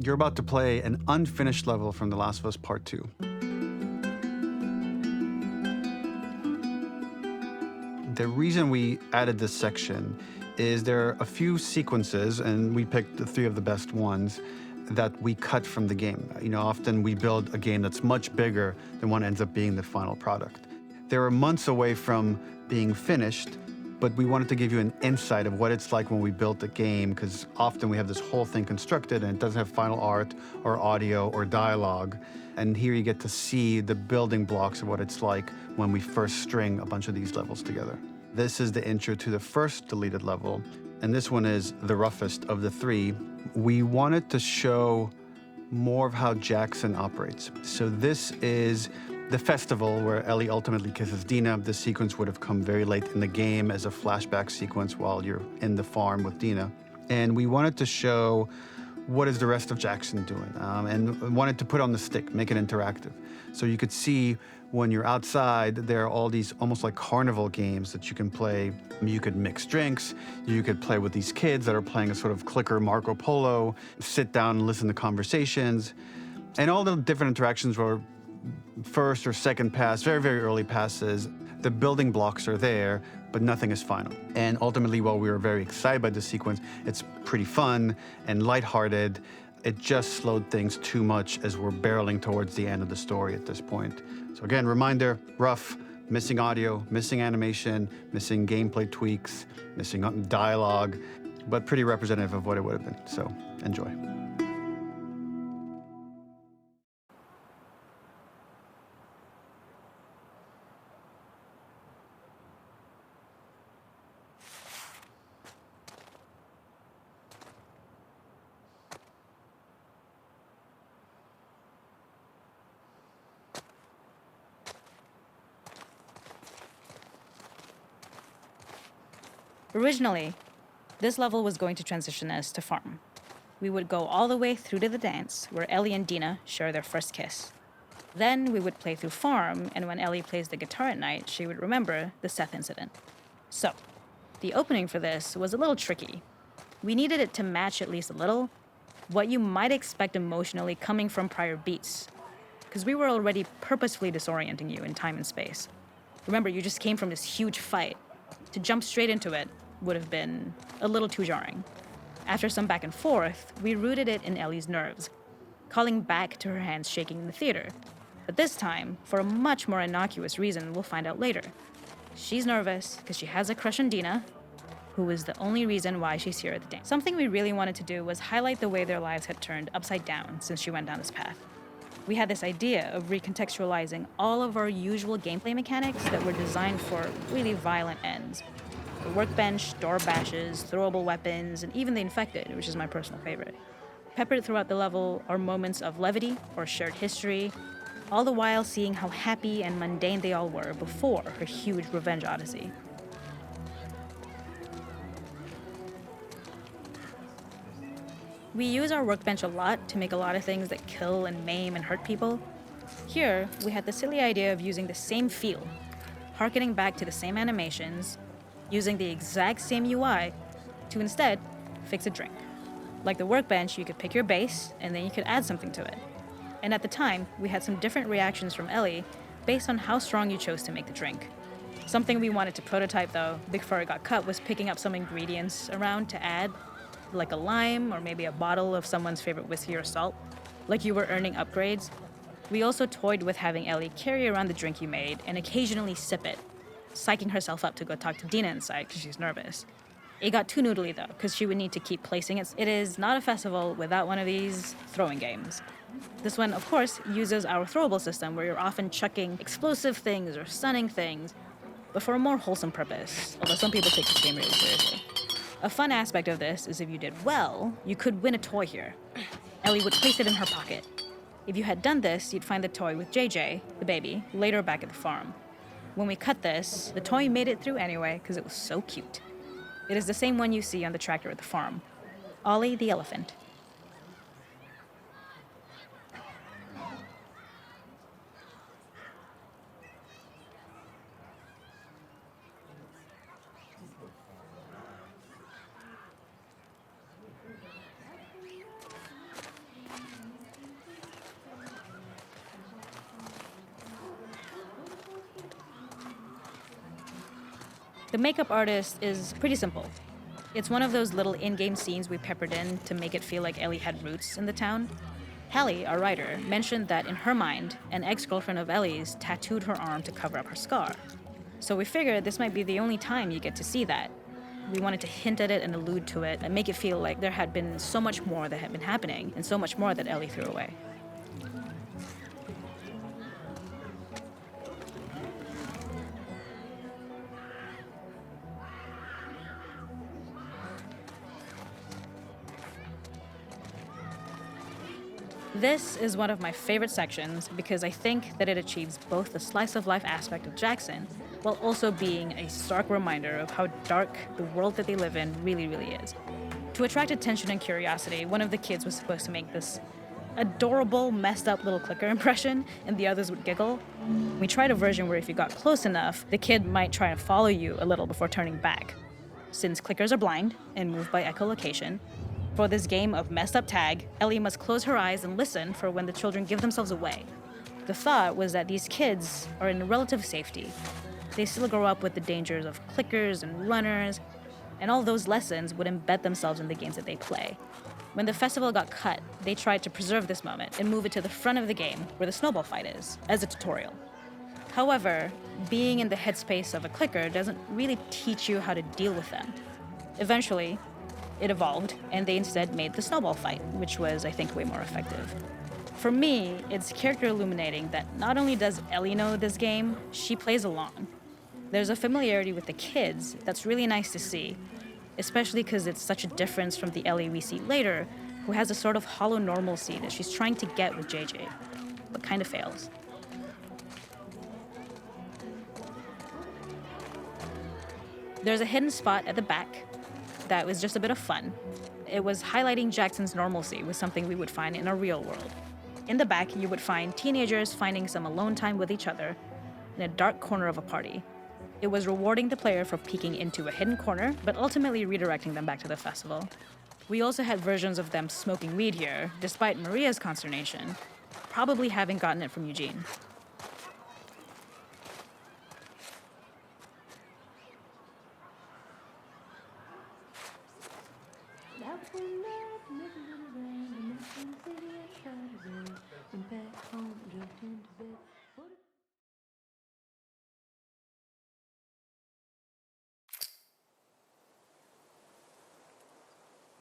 You're about to play an unfinished level from The Last of Us Part 2. The reason we added this section is there are a few sequences, and we picked the 3 of the best ones, that we cut from the game. Often we build a game that's much bigger than what ends up being the final product. They were months away from being finished, but we wanted to give you an insight of what it's like when we built a game, because often we have this whole thing constructed and it doesn't have final art or audio or dialogue. And here you get to see the building blocks of what it's like when we first string a bunch of these levels together. This is the intro to the first deleted level, and this one is the roughest of the 3. We wanted to show more of how Jackson operates. So this is the festival where Ellie ultimately kisses Dina. This sequence would have come very late in the game as a flashback sequence while you're in the farm with Dina. And we wanted to show what is the rest of Jackson doing, and wanted to put on the stick, make it interactive. So you could see when you're outside, there are all these almost like carnival games that you can play. You could mix drinks, you could play with these kids that are playing a sort of clicker Marco Polo, sit down and listen to conversations. And all the different interactions were first or second pass, very, very early passes. The building blocks are there, but nothing is final. And ultimately, while we were very excited by this sequence, it's pretty fun and lighthearted. It just slowed things too much as we're barreling towards the end of the story at this point. So again, reminder, rough, missing audio, missing animation, missing gameplay tweaks, missing dialogue, but pretty representative of what it would have been. So enjoy. Originally, this level was going to transition us to farm. We would go all the way through to the dance, where Ellie and Dina share their first kiss. Then we would play through farm, and when Ellie plays the guitar at night, she would remember the Seth incident. So, the opening for this was a little tricky. We needed it to match at least a little what you might expect emotionally coming from prior beats, because we were already purposefully disorienting you in time and space. Remember, you just came from this huge fight. To jump straight into it would have been a little too jarring. After some back and forth, we rooted it in Ellie's nerves, calling back to her hands shaking in the theater. But this time, for a much more innocuous reason we'll find out later. She's nervous because she has a crush on Dina, who is the only reason why she's here at the dance. Something we really wanted to do was highlight the way their lives had turned upside down since she went down this path. We had this idea of recontextualizing all of our usual gameplay mechanics that were designed for really violent ends. The workbench, door bashes, throwable weapons, and even the infected, which is my personal favorite. Peppered throughout the level are moments of levity or shared history, all the while seeing how happy and mundane they all were before her huge revenge odyssey. We use our workbench a lot to make a lot of things that kill and maim and hurt people. Here, we had the silly idea of using the same feel, harkening back to the same animations, using the exact same UI to instead fix a drink. Like the workbench, you could pick your base, and then you could add something to it. And at the time, we had some different reactions from Ellie based on how strong you chose to make the drink. Something we wanted to prototype, though, before it got cut, was picking up some ingredients around to add, like a lime or maybe a bottle of someone's favorite whiskey or salt, like you were earning upgrades. We also toyed with having Ellie carry around the drink you made and occasionally sip it, psyching herself up to go talk to Dina inside because she's nervous. It got too noodly though, because she would need to keep placing it. It is not a festival without one of these throwing games. This one, of course, uses our throwable system where you're often chucking explosive things or stunning things, but for a more wholesome purpose, although some people take this game really seriously. A fun aspect of this is if you did well, you could win a toy here. Ellie would place it in her pocket. If you had done this, you'd find the toy with JJ, the baby, later back at the farm. When we cut this, the toy made it through anyway because it was so cute. It is the same one you see on the tractor at the farm. Ollie the elephant. The makeup artist is pretty simple. It's one of those little in-game scenes we peppered in to make it feel like Ellie had roots in the town. Hallie, our writer, mentioned that in her mind, an ex-girlfriend of Ellie's tattooed her arm to cover up her scar. So we figured this might be the only time you get to see that. We wanted to hint at it and allude to it and make it feel like there had been so much more that had been happening and so much more that Ellie threw away. This is one of my favorite sections because I think that it achieves both the slice of life aspect of Jackson while also being a stark reminder of how dark the world that they live in really is. To attract attention and curiosity, one of the kids was supposed to make this adorable, messed up little clicker impression, and the others would giggle. We tried a version where if you got close enough, the kid might try and follow you a little before turning back. Since clickers are blind and move by echolocation, for this game of messed up tag, Ellie must close her eyes and listen for when the children give themselves away. The thought was that these kids are in relative safety. They still grow up with the dangers of clickers and runners, and all those lessons would embed themselves in the games that they play. When the festival got cut, they tried to preserve this moment and move it to the front of the game where the snowball fight is, as a tutorial. However, being in the headspace of a clicker doesn't really teach you how to deal with them. Eventually, it evolved, and they instead made the snowball fight, which was, I think, way more effective. For me, it's character illuminating that not only does Ellie know this game, she plays along. There's a familiarity with the kids that's really nice to see, especially because it's such a difference from the Ellie we see later, who has a sort of hollow normalcy that she's trying to get with JJ, but kind of fails. There's a hidden spot at the back that was just a bit of fun. It was highlighting Jackson's normalcy with something we would find in a real world. In the back, you would find teenagers finding some alone time with each other in a dark corner of a party. It was rewarding the player for peeking into a hidden corner, but ultimately redirecting them back to the festival. We also had versions of them smoking weed here, despite Maria's consternation, probably having gotten it from Eugene.